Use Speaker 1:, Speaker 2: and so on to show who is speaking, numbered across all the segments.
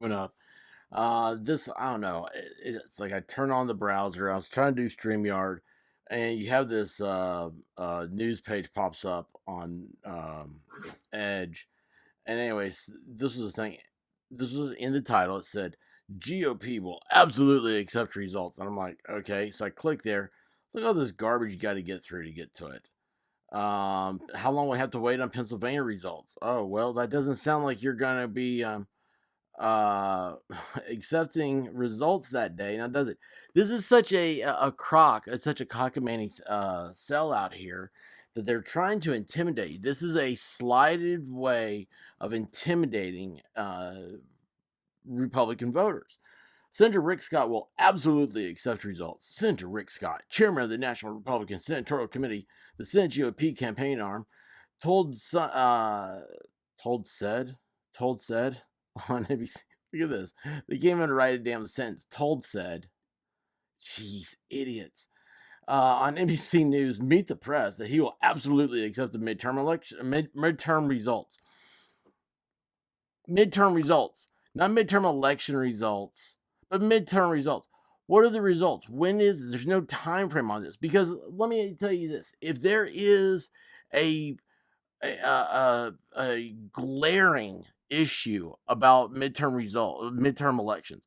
Speaker 1: went up. This I don't know. It's like I turn on the browser. I was trying to do StreamYard, and you have this news page pops up on Edge. And anyways, this was the thing. This was in the title. It said GOP will absolutely accept results, and I'm like, okay. So I click there. Look at all this garbage you got to get through to get to it. How long we have to wait on Pennsylvania results? Oh well, that doesn't sound like you're gonna be uh accepting results that day. Now does it? This is such a crock. It's such a cockamamie sellout here that they're trying to intimidate you. This is a slighted way of intimidating Republican voters. Senator Rick Scott will absolutely accept results. Senator Rick Scott, chairman of the National Republican Senatorial Committee, the Senate GOP campaign arm, told told said on NBC. Look at this. They can't even write a damn sentence. Told said, jeez, idiots. On NBC News, Meet the Press, that he will absolutely accept the midterm results. Midterm results, not midterm election results, but midterm results. What are the results? When is there's no time frame on this? Because let me tell you this: if there is a a glaring issue about midterm elections,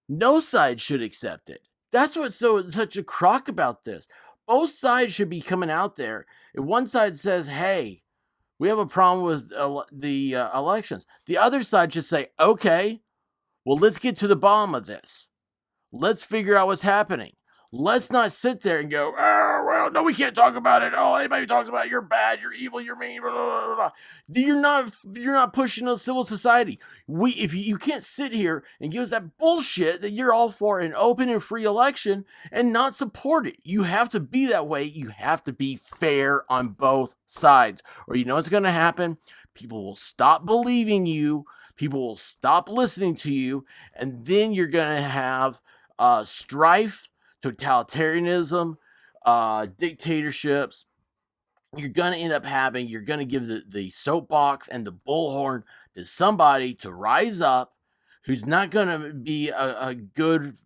Speaker 1: no side should accept it. That's what's such a crock about this. Both sides should be coming out there. If one side says, "Hey, we have a problem with the elections," the other side should say, "Okay, well, let's get to the bottom of this. Let's figure out what's happening. Let's not sit there and go, oh, well, no, we can't talk about it. Oh, anybody who talks about it, you're bad, you're evil, you're mean, blah, blah, blah. You're not pushing a civil society. If you can't sit here and give us that bullshit that you're all for an open and free election and not support it. You have to be that way. You have to be fair on both sides, or you know what's going to happen? People will stop believing you. People will stop listening to you, and then you're going to have strife, totalitarianism, dictatorships. You're going to end up you're going to give the soapbox and the bullhorn to somebody to rise up who's not going to be a good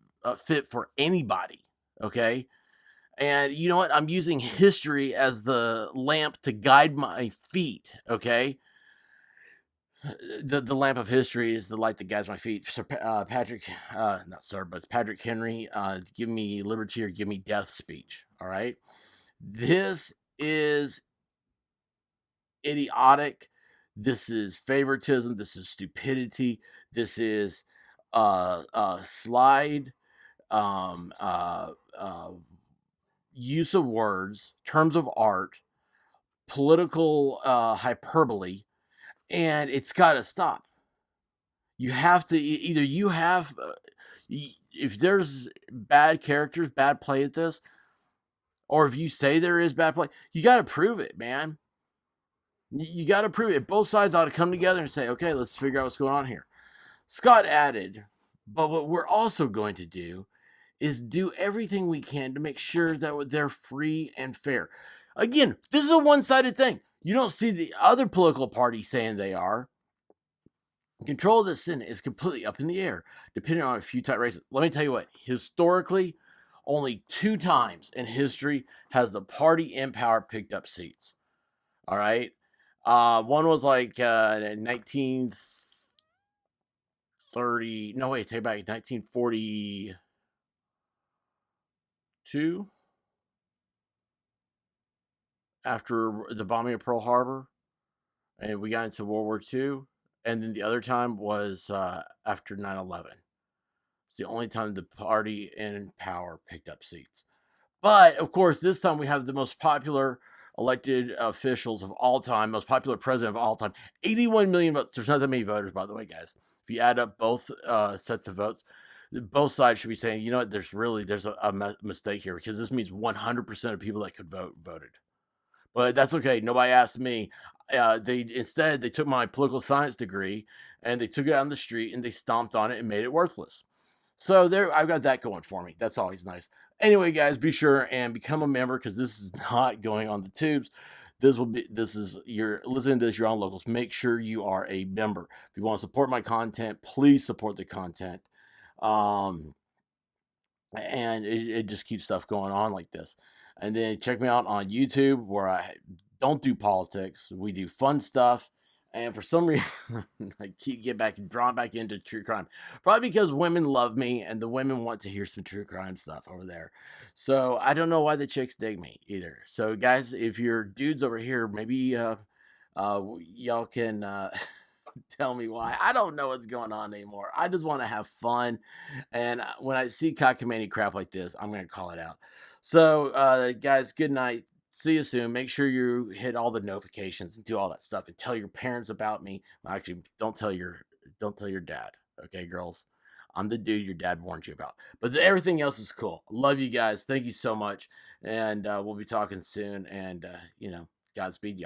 Speaker 1: fit for anybody. Okay. And you know what? I'm using history as the lamp to guide my feet. Okay. The lamp of history is the light that guides my feet. Sir Patrick, not Sir, but it's Patrick Henry. Give me liberty or give me death speech. All right, this is idiotic. This is favoritism. This is stupidity. This is slide use of words, terms of art, political hyperbole, and it's got to stop. You have to either you have if there's bad characters, bad play at this, or if you say there is bad play, you got to prove it, man. You got to prove it. Both sides ought to come together and say, okay, let's figure out what's going on here. Scott added, but what we're also going to do is do everything we can to make sure that they're free and fair. Again, this is a one-sided thing. You don't see the other political party saying they are. Control of the Senate is completely up in the air, depending on a few tight races. Let me tell you what, historically, only 2 times in history has the party in power picked up seats. All right. One was like 1930. No, wait, take it back. 1942. After the bombing of Pearl Harbor, and we got into World War II. And then the other time was after 9/11. It's the only time the party in power picked up seats. But of course, this time we have the most popular elected officials of all time, most popular president of all time. 81 million votes. There's not that many voters, by the way, guys. If you add up both sets of votes, both sides should be saying, you know what, there's a mistake here, because this means 100% of people that could vote voted. But that's okay. Nobody asked me. They took my political science degree and they took it out on the street and they stomped on it and made it worthless. So there, I've got that going for me. That's always nice. Anyway, guys, be sure and become a member, because this is not going on the tubes. this is you're listening to this, you're on locals. Make sure you are a member. If you want to support my content, please support the content. Um, and it just keeps stuff going on like this. And then check me out on YouTube where I don't do politics. We do fun stuff. And for some reason, I keep getting back drawn back into true crime. Probably because women love me and the women want to hear some true crime stuff over there. So I don't know why the chicks dig me either. So guys, if you're dudes over here, maybe y'all can tell me why. I don't know what's going on anymore. I just want to have fun. And when I see cockamamie crap like this, I'm going to call it out. So, guys, good night. See you soon. Make sure you hit all the notifications and do all that stuff and tell your parents about me. Actually, don't tell your dad. Okay, girls. I'm the dude your dad warned you about. But everything else is cool. Love you guys. Thank you so much. And we'll be talking soon. And, Godspeed, y'all.